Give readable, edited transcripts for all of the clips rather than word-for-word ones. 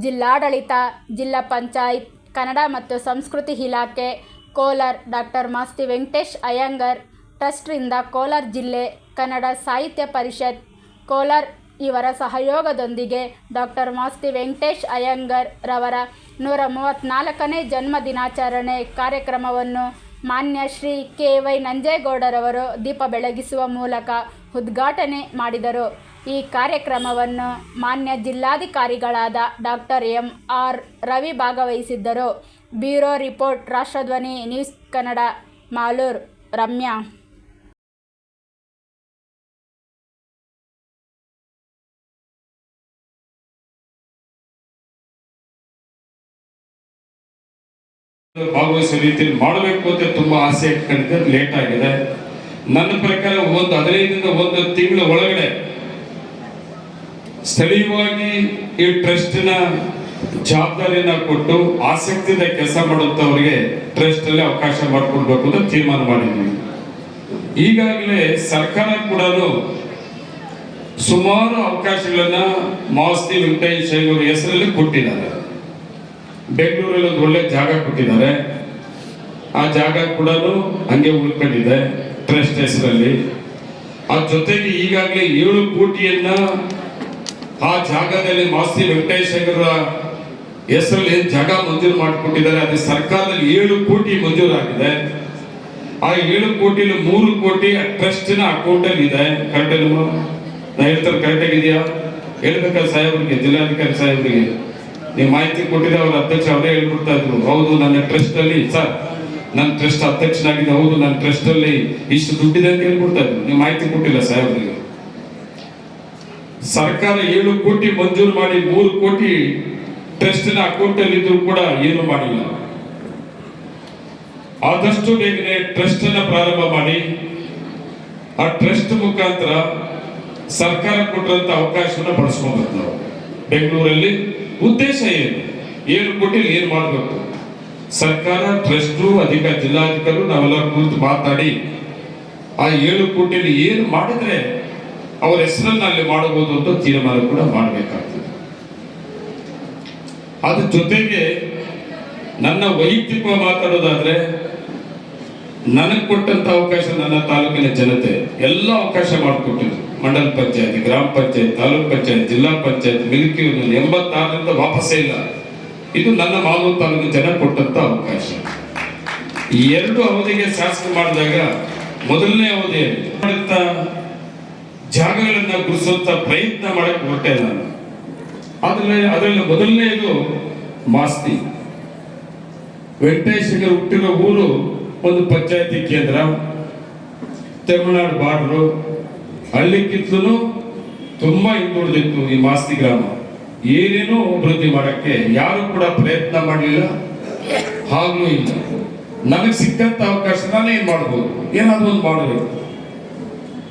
ಜಿಲ್ಲಾಡಳಿತ, ಜಿಲ್ಲಾ ಪಂಚಾಯತ್, ಕನ್ನಡ ಮತ್ತು ಸಂಸ್ಕೃತಿ ಇಲಾಖೆ, ಕೋಲಾರ, ಡಾಕ್ಟರ್ ಮಾಸ್ತಿ ವೆಂಕಟೇಶ ಅಯ್ಯಂಗಾರ್ ಟ್ರಸ್ಟ್ರಿಂದ ಕೋಲಾರ ಜಿಲ್ಲೆ ಕನ್ನಡ ಸಾಹಿತ್ಯ ಪರಿಷತ್, ಕೋಲಾರ ಇವರ ಸಹಯೋಗದೊಂದಿಗೆ ಡಾಕ್ಟರ್ ಮಾಸ್ತಿ ವೆಂಕಟೇಶ ಅಯ್ಯಂಗಾರ್ ರವರ 134ನೇ ಜನ್ಮ ದಿನಾಚರಣೆ ಕಾರ್ಯಕ್ರಮವನ್ನು ಮಾನ್ಯ ಶ್ರೀ ಕೆ. ವೈ. ನಂಜೇಗೌಡರವರು ದೀಪ ಬೆಳಗಿಸುವ ಮೂಲಕ ಉದ್ಘಾಟನೆ ಮಾಡಿದರು. ಈ ಕಾರ್ಯಕ್ರಮವನ್ನು ಮಾನ್ಯ ಜಿಲ್ಲಾಧಿಕಾರಿಗಳಾದ ಡಾಕ್ಟರ್ ಎಂ. ಆರ್. ರವಿ ಭಾಗವಹಿಸಿದ್ದರು. Bureau report, ರಾಷ್ಟ್ರಧ್ವನಿ news Kannada, Malur. Ramya. ಭಾಗವಹಿಸುವ ರೀತಿಯಲ್ಲಿ ಮಾಡಬೇಕು ಅಂತ ತುಂಬಾ ಆಸೆ ಇಟ್ಕೊಂಡಿದ್ದೆ. ಲೇಟ್ ಆಗಿದೆ. ನನ್ನ ಪ್ರಕಾರ 15ರಿಂದ 1 ತಿಂಗಳ ಒಳಗಡೆ ಸ್ಥಳೀಯವಾಗಿ ಈ ಟ್ರಸ್ಟ್ನ ಜವಾಬ್ದಾರಿಯನ್ನ ಕೊಟ್ಟು ಆಸಕ್ತಿಯಿಂದ ಕೆಲಸ ಮಾಡುತ್ತವರಿಗೆ ಟ್ರಸ್ಟ್ ಅಲ್ಲಿ ಅವಕಾಶ ಮಾಡಿಕೊಡ್ಬೇಕು ಅಂತ ತೀರ್ಮಾನ ಮಾಡಿದ್ವಿ. ಈಗಾಗಲೇ ಸರ್ಕಾರ ಕೂಡ ಸುಮಾರು ಅವಕಾಶಗಳನ್ನ ಮಾಸ್ತಿ ವೆಂಕಟೇಶ ಅವರ ಹೆಸರಲ್ಲಿ ಕೊಟ್ಟಿದ್ದಾರೆ. ಬೆಂಗಳೂರಲ್ಲಿ ಒಂದು ಒಳ್ಳೆ ಜಾಗ ಕೊಟ್ಟಿದ್ದಾರೆ. ಆ ಜಾಗ ಕೂಡ ಹಂಗೆ ಉಳ್ಕೊಂಡಿದೆ ಟ್ರಸ್ಟ್ ಹೆಸರಲ್ಲಿ. ಆ ಜೊತೆಗೆ ಈಗಾಗಲೇ 7 ಕೋಟಿಯನ್ನ ಆ ಜಾಗದಲ್ಲಿ ಮಾಸ್ತಿ ವೆಂಕಟೇಶ್ವರ ಹೆಸರಲ್ಲಿ ಏನು ಜಾಗ ಮಂಜೂರು ಮಾಡಿಕೊಟ್ಟಿದ್ದಾರೆ. ಅದೇ ಸರ್ಕಾರದಲ್ಲಿ 7 ಕೋಟಿ ಮಂಜೂರಾಗಿದೆ. ಆ 7 ಕೋಟಿಯಲ್ಲಿ 3 ಕೋಟಿ ಟ್ರಸ್ಟಿನ ಅಕೌಂಟ್ ಅಲ್ಲಿ ಇದೆ. ಕರೆಕ್ಟ್ ನಾ ಹೇಳ್ತಾರೆ, ಕರೆಕ್ಟ್ ಆಗಿದೆಯಾ? ಹೇಳ್ಬೇಕಾದ್ರೆ ಸಾಹೇಬ್ರಿಗೆ, ಜಿಲ್ಲಾಧಿಕಾರಿ ಸಾಹೇಬ್ರಿಗೆ ನೀವು ಮಾಹಿತಿ ಕೊಟ್ಟಿದ್ರೆ ಅವ್ರ ಅಧ್ಯಕ್ಷ ಅವರೇ ಹೇಳ್ಬಿಡ್ತಾ ಇದ್ರು, ಹೌದು ನನ್ನ ಟ್ರಸ್ಟ್ ಅಲ್ಲಿ ಸರ್, ನನ್ನ ಟ್ರಸ್ಟ್ ಅಧ್ಯಕ್ಷನಾಗಿದೆ, ಹೌದು ನನ್ನ ಟ್ರಸ್ಟ್ ಅಲ್ಲಿ ಇಷ್ಟು ದುಡ್ಡಿದೆ ಅಂತ ಹೇಳ್ಬಿಡ್ತಾ ಇದ್ರು. ನೀವು ಮಾಹಿತಿ ಕೊಟ್ಟಿಲ್ಲ ಸಾಹೇಬ್ರಿಗೆ. ಸರ್ಕಾರ 7 ಕೋಟಿ ಮಂಜೂರು ಮಾಡಿ 3 ಕೋಟಿ ಟ್ರಸ್ಟಿನ ಅಕೌಂಟ್ ಅಲ್ಲಿ ಇದ್ರು ಕೂಡ ಏನು ಮಾಡಿಲ್ಲ. ಆದಷ್ಟು ಬೇಗನೆ ಟ್ರಸ್ಟ್ ಅನ್ನ ಪ್ರಾರಂಭ ಮಾಡಿ ಆ ಟ್ರಸ್ಟ್ ಮುಖಾಂತರ ಸರ್ಕಾರ ಕೊಟ್ಟಂತ ಅವಕಾಶವನ್ನ ಬಳಸ್ಕೊಬೇಕು. ನಾವು ಬೆಂಗಳೂರಲ್ಲಿ ಉದ್ದೇಶ ಏನು, 7 ಕೋಟಿ ಏನ್ ಮಾಡಬೇಕು, ಸರ್ಕಾರ, ಟ್ರಸ್ಟು, ಜಿಲ್ಲಾಧಿಕಾರಿ ನಾವೆಲ್ಲ ಕೂತು ಮಾತಾಡಿ ಆ 7 ಕೋಟಿಯಲ್ಲಿ ಏನು ಮಾಡಿದ್ರೆ ಅವರ ಹೆಸರನ್ನ ಅಲ್ಲಿ ಮಾಡಬಹುದು ಅಂತ ತೀರ್ಮಾನ ಕೂಡ ಮಾಡಬೇಕಾಗ್ತದೆ. ಅದ್ರ ಜೊತೆಗೆ ನನ್ನ ವೈಯಕ್ತಿಕ ಮಾತಾಡೋದಾದ್ರೆ, ನನಗೆ ಕೊಟ್ಟಂತ ಅವಕಾಶ ನನ್ನ ತಾಲೂಕಿನ ಜನತೆ ಎಲ್ಲ ಅವಕಾಶ ಮಾಡಿಕೊಟ್ಟಿದ್ರು. ಮಂಡಲ ಪಂಚಾಯತ್, ಗ್ರಾಮ ಪಂಚಾಯತ್, ತಾಲೂಕ್ ಪಂಚಾಯತ್, ಜಿಲ್ಲಾ ಪಂಚಾಯತ್, ಮಿಲ್ಕಿ 86ರಿಂದ ವಾಪಸ್ಸೇ ಇಲ್ಲ. ಇದು ನನ್ನ ಮಾಲೂರು ತಾಲೂಕಿನ ಜನ ಕೊಟ್ಟಂತ ಅವಕಾಶ. ಈ 2 ಅವಧಿಗೆ ಶಾಸಕ ಮಾಡಿದಾಗ ಮೊದಲನೇ ಅವಧಿಯಲ್ಲಿ ಜಾಗಗಳನ್ನ ಗುರುಸುವಂತ ಪ್ರಯತ್ನ ಮಾಡಕ್ಕೆ ಹೊರಟೆ ನಾನು. ಅದರಲ್ಲಿ ಮೊದಲನೇದು ಮಾಸ್ತಿ ವೆಂಕಟೇಶ್ವರ ಹುಟ್ಟಿರೋ ಊರು ಒಂದು ಪಂಚಾಯತಿ ಕೇಂದ್ರ, ತಮಿಳುನಾಡು ಬಾರ್ಡರು, ಹಳ್ಳಿಕ್ಕಿಂತಲೂ ತುಂಬಾ ಹಿಂದುಳಿದಿತ್ತು ಈ ಮಾಸ್ತಿ ಗ್ರಾಮ. ಏನೇನೋ ಅಭಿವೃದ್ಧಿ ಮಾಡಕ್ಕೆ ಯಾರು ಕೂಡ ಪ್ರಯತ್ನ ಮಾಡಲಿಲ್ಲ, ಹಾಗೂ ಇಲ್ಲ. ನನಗೆ ಸಿಕ್ಕಂತ ಅವಕಾಶ ನಾನು ಏನ್ ಮಾಡ್ಬೋದು, ಏನಾದ್ರು ಒಂದು ಮಾಡಬೇಕು.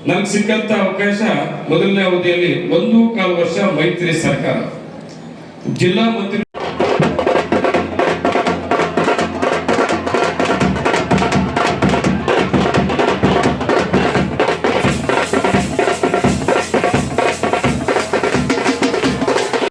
ನನಗೆ ಸಿಕ್ಕಂತ ಅವಕಾಶ ಮೊದಲನೇ ಅವಧಿಯಲ್ಲಿ 1.25 ವರ್ಷ ಮೈತ್ರಿ ಸರ್ಕಾರ ಜಿಲ್ಲಾ ಮಂತ್ರಿ